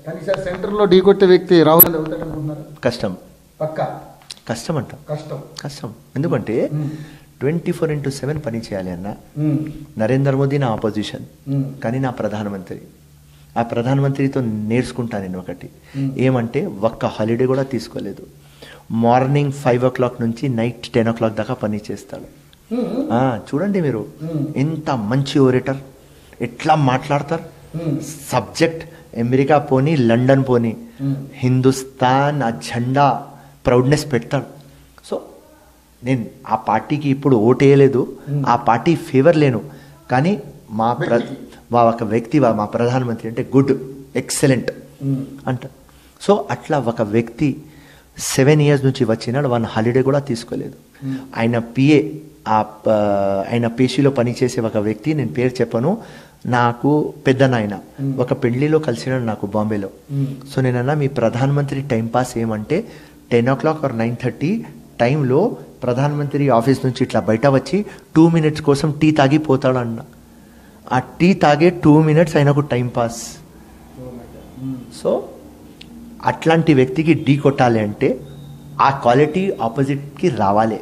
కానీ సార్ సెంటర్లో ఢీ కొట్టే వ్యక్తి రాహుల్ గాంధీ అవుతాడనుకుంటున్నారు. కష్టం, పక్కా కష్టం అంట, కష్టం. కష్టం. ఎందుకంటే 24/7 పని చేయాలి అన్న. నరేంద్ర మోదీ నా ఆపోజిషన్, కానీ నా ప్రధానమంత్రి. ఆ ప్రధానమంత్రితో నేర్చుకుంటా నేను ఒకటి ఏమంటే, ఒక్క హాలిడే కూడా తీసుకోలేదు. మార్నింగ్ 5 o'clock నుంచి నైట్ 10 o'clock దాకా పని చేస్తాడు. చూడండి మీరు, ఎంత మంచి ఓరేటర్, ఎట్లా మాట్లాడతారు. సబ్జెక్ట్ అమెరికా పోని, లండన్ పోని, హిందుస్థాన్ ఆ జెండా ప్రౌడ్నెస్ పెడతాడు. సో నేను ఆ పార్టీకి ఇప్పుడు ఓటేయలేదు, ఆ పార్టీ ఫేవర్ లేను, కానీ మా ఒక వ్యక్తి, మా ప్రధానమంత్రి అంటే గుడ్, ఎక్సలెంట్ అంట. సో అట్లా ఒక వ్యక్తి 7 years నుంచి వచ్చినాడు, 1 హాలిడే కూడా తీసుకోలేదు. ఆయన పిఏ, ఆయన పేషీలో పనిచేసే ఒక వ్యక్తి, నేను పేరు చెప్పను, నాకు పెద్ద నాయన ఒక పెళ్లిలో కలిసినాడు నాకు బాంబేలో. సో నేనన్నా మీ ప్రధానమంత్రి టైంపాస్ ఏమంటే 10 o'clock or 9:30 టైంలో ప్రధానమంత్రి ఆఫీస్ నుంచి ఇట్లా బయట వచ్చి 2 minutes కోసం టీ తాగి పోతాడు అన్న. ఆ టీ తాగే 2 minutes ఆయనకు టైంపాస్. సో అట్లాంటి వ్యక్తికి ఢీ కొట్టాలి అంటే ఆ క్వాలిటీ ఆపోజిట్కి రావాలి.